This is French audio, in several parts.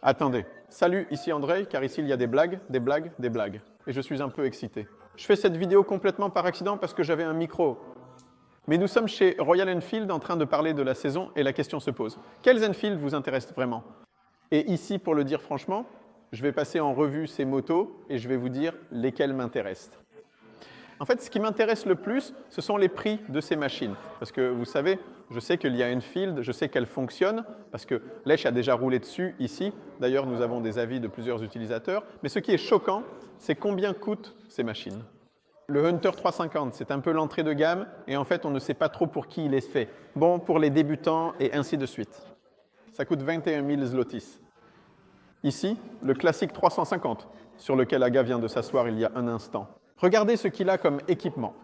Attendez. Salut, ici André, car ici il y a des blagues, des blagues, des blagues. Et je suis un peu excité. Je fais cette vidéo complètement par accident parce que j'avais un micro. Mais nous sommes chez Royal Enfield en train de parler de la saison et la question se pose. Quels Enfield vous intéressent vraiment? Et ici, pour le dire franchement, je vais passer en revue ces motos et je vais vous dire lesquelles m'intéressent. En fait, ce qui m'intéresse le plus, ce sont les prix de ces machines. Parce que vous savez, je sais qu'il y a Enfield, je sais qu'elle fonctionne, parce que Lech a déjà roulé dessus ici. D'ailleurs, nous avons des avis de plusieurs utilisateurs. Mais ce qui est choquant, c'est combien coûtent ces machines. Le Hunter 350, c'est un peu l'entrée de gamme, et en fait, on ne sait pas trop pour qui il est fait. Bon, pour les débutants, et ainsi de suite. Ça coûte 21 000 zlotys. Ici, le classique 350, sur lequel Aga vient de s'asseoir il y a un instant. Regardez ce qu'il a comme équipement.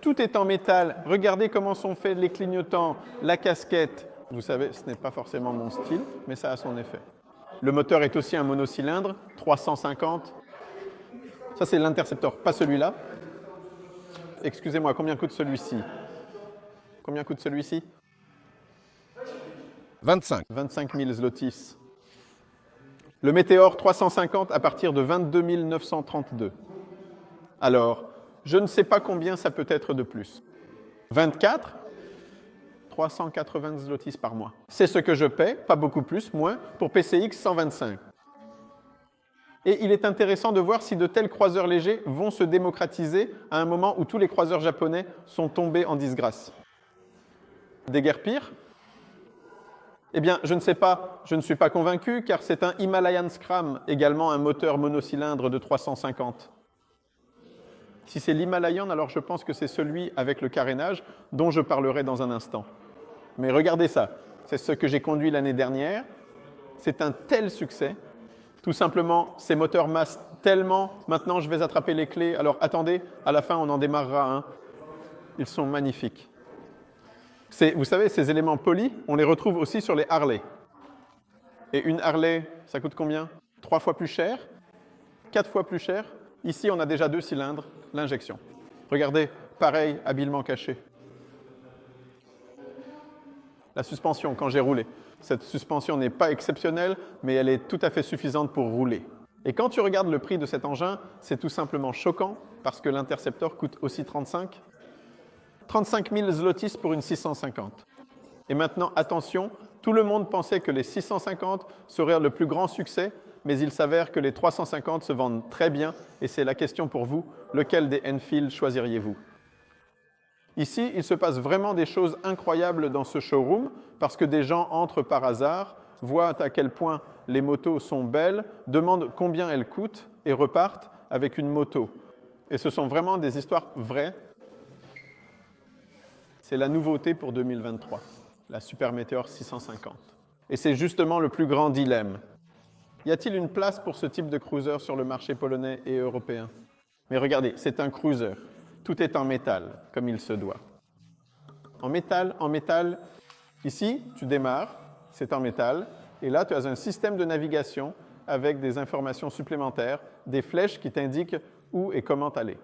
Tout est en métal. Regardez comment sont faits les clignotants, la casquette. Vous savez, ce n'est pas forcément mon style, mais ça a son effet. Le moteur est aussi un monocylindre, 350. Ça, c'est l'Interceptor, pas celui-là. Excusez-moi, combien coûte celui-ci? Combien coûte celui-ci? 25. 25 000 zlotys. Le Météor 350 à partir de 22 932. Alors, je ne sais pas combien ça peut être de plus. 24, 380 zlotys par mois. C'est ce que je paie, pas beaucoup plus, moins, pour PCX 125. Et il est intéressant de voir si de tels croiseurs légers vont se démocratiser à un moment où tous les croiseurs japonais sont tombés en disgrâce. Déguerpir? Eh bien, je ne sais pas, je ne suis pas convaincu, car c'est un Himalayan Scram, également un moteur monocylindre de 350. Si c'est l'Himalayan, alors je pense que c'est celui avec le carénage, dont je parlerai dans un instant. Mais regardez ça, c'est ce que j'ai conduit l'année dernière. C'est un tel succès. Tout simplement, ces moteurs massent tellement. Maintenant, je vais attraper les clés. Alors attendez, à la fin, on en démarrera un. Ils sont magnifiques. Vous savez, ces éléments polis, on les retrouve aussi sur les Harley. Et une Harley, ça coûte combien? 3 fois plus cher? 4 fois plus cher? Ici, on a déjà 2 cylindres, l'injection. Regardez, pareil, habilement caché. La suspension, quand j'ai roulé. Cette suspension n'est pas exceptionnelle, mais elle est tout à fait suffisante pour rouler. Et quand tu regardes le prix de cet engin, c'est tout simplement choquant, parce que l'Interceptor coûte aussi 35 000 zlotys pour une 650. Et maintenant, attention, tout le monde pensait que les 650 seraient le plus grand succès, mais il s'avère que les 350 se vendent très bien, et c'est la question pour vous, lequel des Enfield choisiriez-vous? Ici, il se passe vraiment des choses incroyables dans ce showroom, parce que des gens entrent par hasard, voient à quel point les motos sont belles, demandent combien elles coûtent, et repartent avec une moto. Et ce sont vraiment des histoires vraies. C'est la nouveauté pour 2023, la Super Meteor 650. Et c'est justement le plus grand dilemme. Y a-t-il une place pour ce type de cruiser sur le marché polonais et européen? Mais regardez, c'est un cruiser. Tout est en métal, comme il se doit. En métal, ici, tu démarres, c'est en métal, et là, tu as un système de navigation avec des informations supplémentaires, des flèches qui t'indiquent où et comment aller.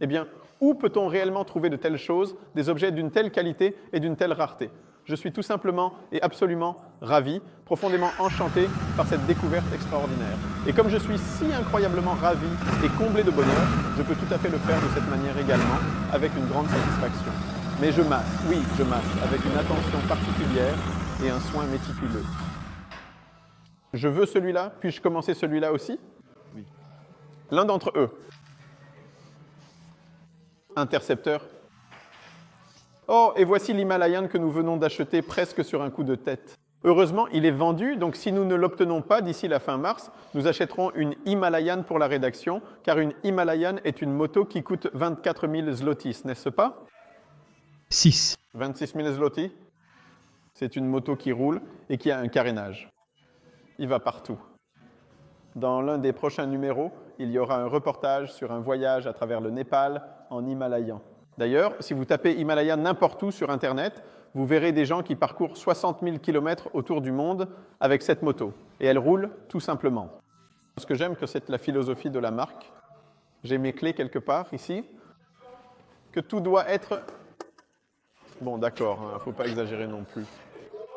Eh bien, où peut-on réellement trouver de telles choses, des objets d'une telle qualité et d'une telle rareté? Je suis tout simplement et absolument ravi, profondément enchanté par cette découverte extraordinaire. Et comme je suis si incroyablement ravi et comblé de bonheur, je peux tout à fait le faire de cette manière également, avec une grande satisfaction. Mais je masse, oui, je masse, avec une attention particulière et un soin méticuleux. Je veux celui-là, puis-je commencer celui-là aussi? Oui. L'un d'entre eux. Intercepteur. Oh, et voici l'Himalayan que nous venons d'acheter presque sur un coup de tête. Heureusement, il est vendu, donc si nous ne l'obtenons pas d'ici la fin mars, nous achèterons une Himalayan pour la rédaction, car une Himalayan est une moto qui coûte 24 000 zlotys, n'est-ce pas? 6. 26 000 zlotys. C'est une moto qui roule et qui a un carénage. Il va partout. Dans l'un des prochains numéros, il y aura un reportage sur un voyage à travers le Népal en Himalayan. D'ailleurs, si vous tapez Himalayan n'importe où sur Internet, vous verrez des gens qui parcourent 60 000 km autour du monde avec cette moto. Et elle roule tout simplement. Ce que j'aime, c'est la philosophie de la marque. J'ai mes clés quelque part ici. Que tout doit être... Bon, d'accord, il ne faut pas exagérer non plus.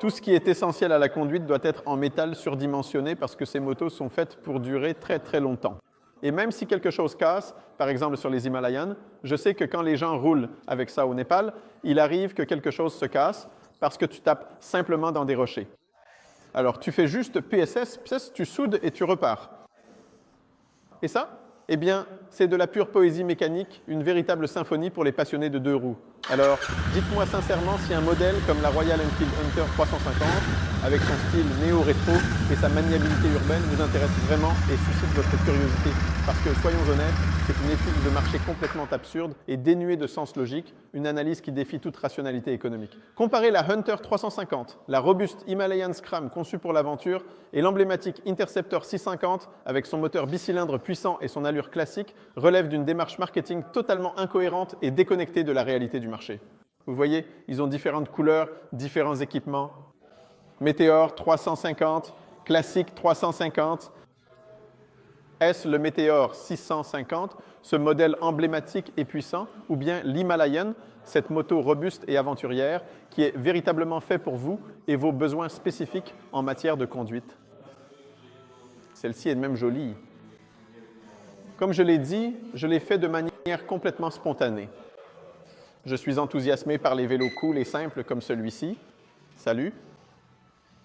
Tout ce qui est essentiel à la conduite doit être en métal surdimensionné parce que ces motos sont faites pour durer très très longtemps. Et même si quelque chose casse, par exemple sur les Himalayas, je sais que quand les gens roulent avec ça au Népal, il arrive que quelque chose se casse parce que tu tapes simplement dans des rochers. Alors tu fais juste PSS, tu soudes et tu repars. Et ça, eh bien, c'est de la pure poésie mécanique, une véritable symphonie pour les passionnés de deux roues. Alors, dites-moi sincèrement si un modèle comme la Royal Enfield Hunter 350, avec son style néo-rétro et sa maniabilité urbaine, vous intéresse vraiment et suscite votre curiosité. Parce que, soyons honnêtes, c'est une étude de marché complètement absurde et dénuée de sens logique, une analyse qui défie toute rationalité économique. Comparez la Hunter 350, la robuste Himalayan Scram conçue pour l'aventure, et l'emblématique Interceptor 650, avec son moteur bicylindre puissant et son allure classique, relève d'une démarche marketing totalement incohérente et déconnectée de la réalité du marché. Vous voyez, ils ont différentes couleurs, différents équipements. Météor 350, classique 350. Est-ce le Météor 650, ce modèle emblématique et puissant, ou bien l'Himalayan, cette moto robuste et aventurière qui est véritablement fait pour vous et vos besoins spécifiques en matière de conduite? Celle-ci est même jolie. Comme je l'ai dit, je l'ai fait de manière complètement spontanée. Je suis enthousiasmé par les vélos cool et simples comme celui-ci. Salut!